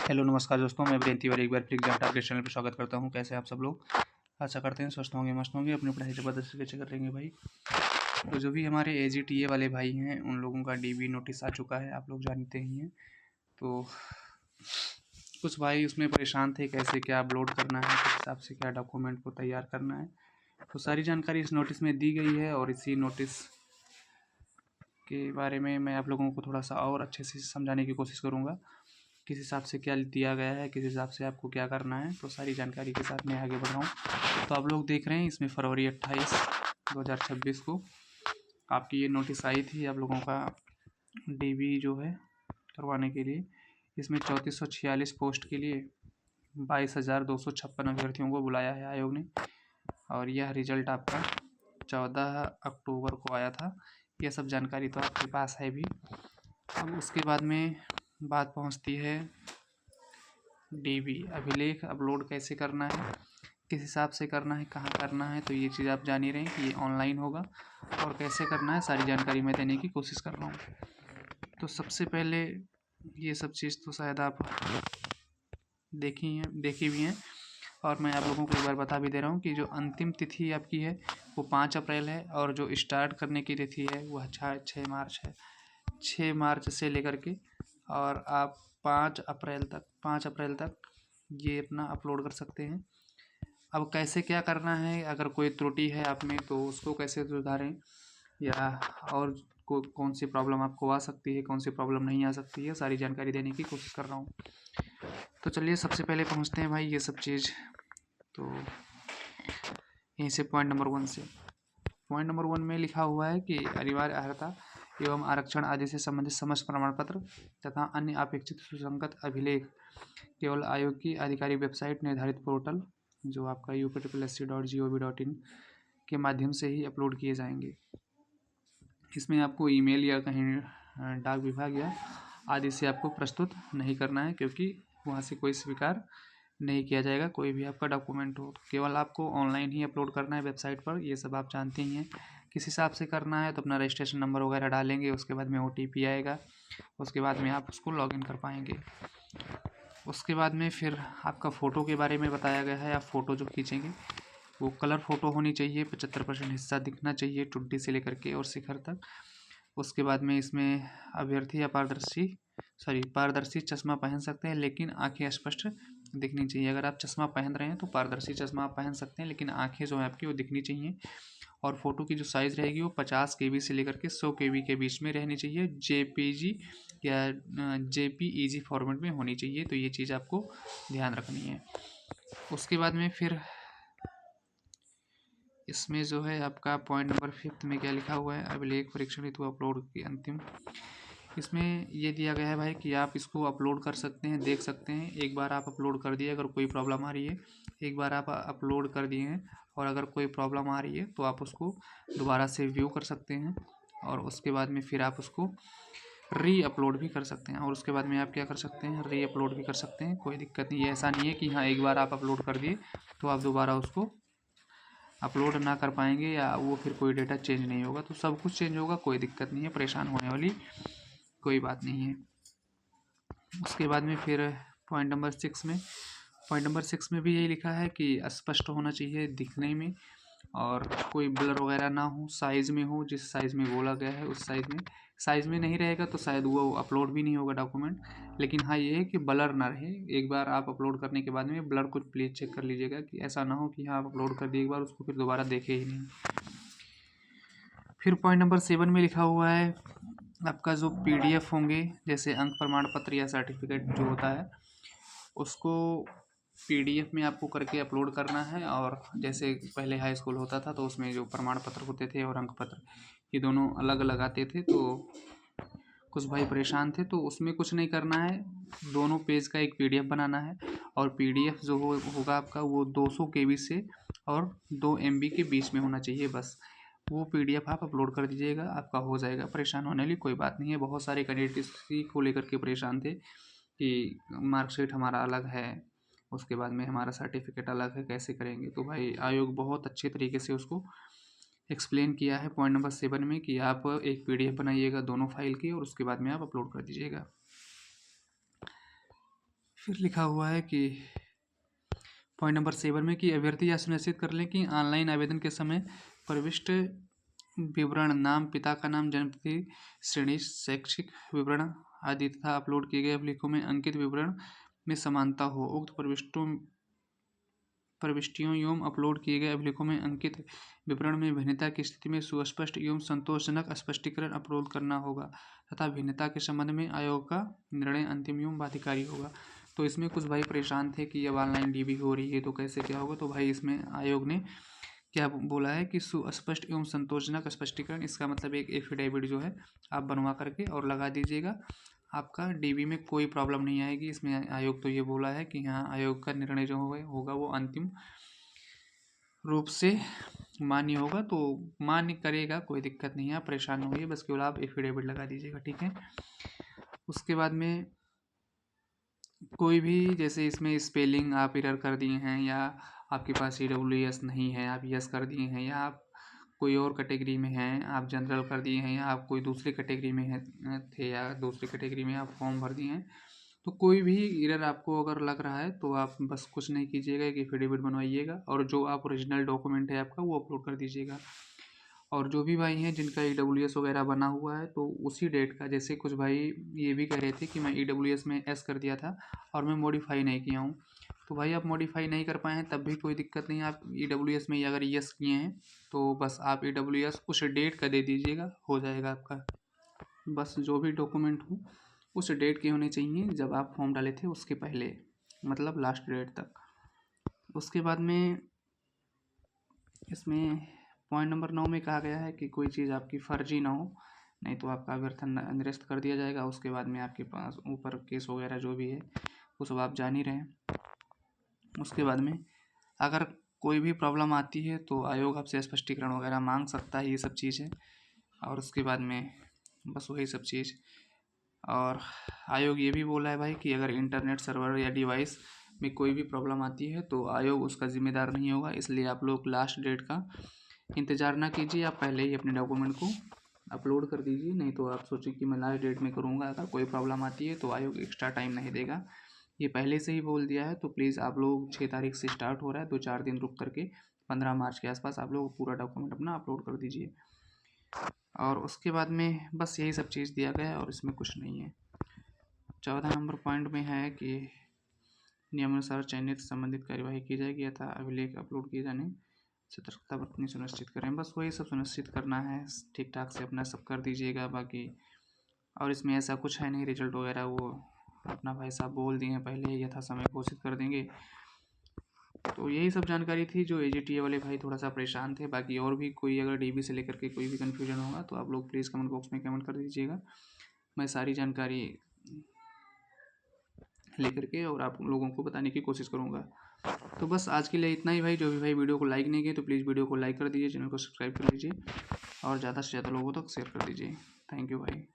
Hello नमस्कार दोस्तों, मैं वीरेंद्र तिवारी एक बार फिर एग्जाम टारगेट चैनल पर स्वागत करता हूं। कैसे आप सब लोग? आशा करते हैं स्वस्थ होंगे, मस्त होंगे, अपनी पढ़ाई ज़बरदस्ती से करेंगे भाई। तो जो भी हमारे AGTA वाले भाई हैं उन लोगों का DB नोटिस आ चुका है, आप लोग जानते ही हैं। तो कुछ भाई उसमें परेशान थे कैसे क्या अपलोड करना है, किस हिसाब से क्या डॉक्यूमेंट को तैयार करना है। तो सारी जानकारी इस नोटिस में दी गई है और इसी नोटिस के बारे में मैं आप लोगों को थोड़ा सा और अच्छे से समझाने की कोशिश करूँगा, किस हिसाब से क्या दिया गया है, किस हिसाब से आपको क्या करना है। तो सारी जानकारी के साथ मैं आगे बढ़ रहा हूँ। तो आप लोग देख रहे हैं इसमें फरवरी 28, 2026 को आपकी ये नोटिस आई थी आप लोगों का DB जो है करवाने के लिए। इसमें 3446 पोस्ट के लिए 22,256 अभ्यर्थियों को बुलाया है आयोग ने, और यह रिजल्ट आपका 14 अक्टूबर को आया था। यह सब जानकारी तो आपके पास है भी। अब उसके बाद में बात पहुंचती है DB अभिलेख अपलोड कैसे करना है, किस हिसाब से करना है, कहाँ करना है। तो ये चीज़ आप जान ही रहे हैं कि ये ऑनलाइन होगा और कैसे करना है, सारी जानकारी मैं देने की कोशिश कर रहा हूँ। तो सबसे पहले ये सब चीज़ तो शायद आप देखी भी हैं, और मैं आप लोगों को एक बार बता भी दे रहा हूँ कि जो अंतिम तिथि आपकी है वो 5 अप्रैल है, और जो स्टार्ट करने की तिथि है वह 6 मार्च है। 6 मार्च से लेकर के और आप 5 अप्रैल तक ये अपना अपलोड कर सकते हैं। अब कैसे क्या करना है, अगर कोई त्रुटि है आप में तो उसको कैसे सुधारें, या और कौन सी प्रॉब्लम आपको आ सकती है, कौन सी प्रॉब्लम नहीं आ सकती है, सारी जानकारी देने की कोशिश कर रहा हूँ। तो चलिए सबसे पहले पहुँचते हैं भाई ये सब चीज़। तो यहीं से पॉइंट नंबर 1 से। पॉइंट नंबर 1 में लिखा हुआ है कि अनिवार्य अर्हता एवं आरक्षण आदि से संबंधित समस्त प्रमाण पत्र तथा अन्य अपेक्षित सुसंगत अभिलेख केवल आयोग की आधिकारिक वेबसाइट निर्धारित पोर्टल जो आपका UP.SC.gov.in के माध्यम से ही अपलोड किए जाएंगे। इसमें आपको ईमेल या कहीं डाक विभाग या आदि से आपको प्रस्तुत नहीं करना है, क्योंकि वहाँ से कोई स्वीकार नहीं किया जाएगा कोई भी आपका डॉक्यूमेंट हो। केवल आपको ऑनलाइन ही अपलोड करना है वेबसाइट पर, ये सब आप जानते ही हैं। किस हिसाब से करना है तो अपना रजिस्ट्रेशन नंबर वगैरह डालेंगे, उसके बाद में OTP आएगा, उसके बाद में आप उसको लॉगिन कर पाएंगे। उसके बाद में फिर आपका फ़ोटो के बारे में बताया गया है। आप फ़ोटो जो खींचेंगे वो कलर फ़ोटो होनी चाहिए, 75% हिस्सा दिखना चाहिए टुड्डी से लेकर के और शिखर तक। उसके बाद में इसमें अभ्यर्थी या पारदर्शी चश्मा पहन सकते हैं, लेकिन आंखें स्पष्ट दिखनी चाहिए। अगर आप चश्मा पहन रहे हैं तो पारदर्शी चश्मा आप पहन सकते हैं, लेकिन आंखें जो है आपकी वो दिखनी चाहिए। और फ़ोटो की जो साइज़ रहेगी वो 50 KB से लेकर के 100 KB के बीच में रहनी चाहिए। JPG या JPEG फॉर्मेट में होनी चाहिए। तो ये चीज़ आपको ध्यान रखनी है। उसके बाद में फिर इसमें जो है आपका पॉइंट नंबर 5 में क्या लिखा हुआ है, अभिलेख परीक्षण हेतु अपलोड की अंतिम। इसमें ये दिया गया है भाई कि आप इसको अपलोड कर सकते हैं, देख सकते हैं। एक बार आप अपलोड कर दिए, अगर कोई प्रॉब्लम आ रही है, एक बार आप अपलोड कर दिए हैं और अगर कोई प्रॉब्लम आ रही है तो आप उसको दोबारा से व्यू कर सकते हैं, और उसके बाद में फिर आप उसको री अपलोड भी कर सकते हैं। और उसके बाद में आप क्या कर सकते हैं, री अपलोड भी कर सकते हैं, कोई दिक्कत नहीं है। ऐसा नहीं है कि हाँ एक बार आप अपलोड कर दिए तो आप दोबारा उसको अपलोड ना कर पाएंगे या वो फिर कोई डेटा चेंज नहीं होगा। तो सब कुछ चेंज होगा, कोई दिक्कत नहीं है, परेशान होने वाली कोई बात नहीं है। उसके बाद में फिर पॉइंट नंबर 6 में भी यही लिखा है कि स्पष्ट होना चाहिए दिखने में, और कोई ब्लर वगैरह ना हो, साइज़ में हो, जिस साइज़ में बोला गया है उस साइज़ में नहीं रहेगा तो शायद वो अपलोड भी नहीं होगा डॉक्यूमेंट। लेकिन हाँ ये है कि ब्लर ना रहे। एक बार आप अपलोड करने के बाद में ब्लर को प्लीज़ चेक कर लीजिएगा, कि ऐसा ना हो कि हाँ आप अपलोड कर दिए एक बार उसको फिर दोबारा देखे ही नहीं। फिर पॉइंट नंबर 7 में लिखा हुआ है आपका जो PDF होंगे, जैसे अंक प्रमाण पत्र या सर्टिफिकेट जो होता है उसको PDF में आपको करके अपलोड करना है। और जैसे पहले हाई स्कूल होता था तो उसमें जो प्रमाण पत्र होते थे और अंक पत्र ये दोनों अलग अलग आते थे, तो कुछ भाई परेशान थे। तो उसमें कुछ नहीं करना है, दोनों पेज का एक PDF बनाना है, और PDF जो होगा आपका वो 200 KB से और 2 MB के बीच में होना चाहिए बस। वो PDF आप अपलोड कर दीजिएगा, आपका हो जाएगा। परेशान होने वाली कोई बात नहीं है। बहुत सारे कैंडिडेट इसी को लेकर के परेशान थे कि मार्कशीट हमारा अलग है, उसके बाद में हमारा सर्टिफिकेट अलग है, कैसे करेंगे। तो भाई आयोग बहुत अच्छे तरीके से उसको एक्सप्लेन किया है पॉइंट नंबर 7 में कि आप एक PDF बनाइएगा दोनों फाइल की, और उसके बाद में आप अपलोड कर दीजिएगा। फिर लिखा हुआ है कि पॉइंट नंबर 7 में कि अभ्यर्थी यह सुनिश्चित कर लें कि ऑनलाइन आवेदन के समय प्रविष्ट विवरण नाम, पिता का नाम, जन्मतिथि, श्रेणी, शैक्षिक विवरण आदि तथा अपलोड किए गए अभिलेखों में अंकित विवरण में समानता हो। उक्त प्रविष्टियों एवं अपलोड किए गए अभिलेखों में अंकित विवरण में भिन्नता की स्थिति में सुस्पष्ट एवं संतोषजनक स्पष्टीकरण अपलोड करना होगा तथा भिन्नता के संबंध में आयोग का निर्णय अंतिम एवं बाध्यकारी होगा। तो इसमें कुछ भाई परेशान थे कि अब ऑनलाइन डीबी हो रही है तो कैसे क्या होगा, तो भाई इसमें आयोग ने क्या बोला है कि सुस्पष्ट एवं संतोषजनक स्पष्टीकरण, इसका मतलब एक एफिडेविट जो है आप बनवा करके और लगा दीजिएगा, आपका डीबी में कोई प्रॉब्लम नहीं आएगी। इसमें आयोग तो ये बोला है कि यहाँ आयोग का निर्णय जो होगा वो अंतिम रूप से मान्य होगा, तो मान्य करेगा, कोई दिक्कत नहीं है, आप परेशान नहीं होइए, बस केवल आप एफिडेविट लगा दीजिएगा, ठीक है। उसके बाद में कोई भी जैसे इसमें स्पेलिंग आप एरर कर दिए हैं या आपके पास EWS नहीं है, आप यस कर दिए हैं, या आप कोई और कैटेगरी में हैं, आप जनरल कर दिए हैं, या आप कोई दूसरी कैटेगरी में थे या दूसरी कैटेगरी में आप फॉर्म भर दिए हैं, तो कोई भी एरर आपको अगर लग रहा है तो आप बस कुछ नहीं कीजिएगा, एक एफिडेविट बनवाइएगा और जो आप ओरिजिनल डॉक्यूमेंट है आपका वो अपलोड कर दीजिएगा। और जो भी भाई हैं जिनका EWS वगैरह बना हुआ है तो उसी डेट का, जैसे कुछ भाई ये भी कह रहे थे कि मैं EWS में एस कर दिया था और मैं मॉडिफाई नहीं किया हूँ, तो भाई आप मॉडिफाई नहीं कर पाए हैं तब भी कोई दिक्कत नहीं है, आप EWS में अगर यस किए हैं तो बस आप EWS उस डेट का दे दीजिएगा, हो जाएगा आपका। बस जो भी डॉक्यूमेंट हो उस डेट के होने चाहिए जब आप फॉर्म डाले थे उसके पहले, मतलब लास्ट डेट तक। उसके बाद में इसमें पॉइंट नंबर 9 में कहा गया है कि कोई चीज़ आपकी फर्जी ना हो, नहीं तो आपका अभ्यर्थन निरस्त कर दिया जाएगा। उसके बाद में आपके पास ऊपर केस वगैरह जो भी है वो सब आप जान ही रहे हैं। उसके बाद में अगर कोई भी प्रॉब्लम आती है तो आयोग आपसे स्पष्टीकरण वगैरह मांग सकता है, ये सब चीज़ है। और उसके बाद में बस वही सब चीज़, और आयोग ये भी बोला है भाई कि अगर इंटरनेट सर्वर या डिवाइस में कोई भी प्रॉब्लम आती है तो आयोग उसका जिम्मेदार नहीं होगा, इसलिए आप लोग लास्ट डेट का इंतज़ार ना कीजिए, आप पहले ही अपने डॉक्यूमेंट को अपलोड कर दीजिए, नहीं तो आप सोचें कि मैं लास्ट डेट में करूँगा, अगर कोई प्रॉब्लम आती है तो आयोग एक्स्ट्रा टाइम नहीं देगा, ये पहले से ही बोल दिया है। तो प्लीज़ आप लोग 6 तारीख से स्टार्ट हो रहा है, 2-4 दिन रुक करके 15 मार्च के आसपास आप लोग पूरा डॉक्यूमेंट अपना अपलोड कर दीजिए। और उसके बाद में बस यही सब चीज़ दिया गया है और इसमें कुछ नहीं है। 14 नंबर पॉइंट में है कि नियमानुसार चयनित संबंधित कार्यवाही की जाएगी अतः अभिलेख अपलोड किए जाने सतर्कता बरतनी सुनिश्चित करें। बस वही सब सुनिश्चित करना है, ठीक ठाक से अपना सब कर दीजिएगा बाकी। और इसमें ऐसा कुछ है नहीं, रिजल्ट वगैरह वो अपना भाई साहब बोल दिए हैं पहले ही, यथा समय घोषित कर देंगे। तो यही सब जानकारी थी जो AGTA वाले भाई थोड़ा सा परेशान थे। बाकी और भी कोई अगर DB से लेकर के कोई भी कन्फ्यूजन होगा तो आप लोग प्लीज़ कमेंट बॉक्स में कमेंट कर दीजिएगा, मैं सारी जानकारी लेकर के और आप लोगों को बताने की कोशिश करूँगा। तो बस आज के लिए इतना ही भाई। जो भी भाई वीडियो को लाइक नहीं किए तो प्लीज़ वीडियो को लाइक कर दीजिए, चैनल को सब्सक्राइब कर लीजिए और ज़्यादा से ज़्यादा लोगों तक शेयर कर दीजिए। थैंक यू भाई।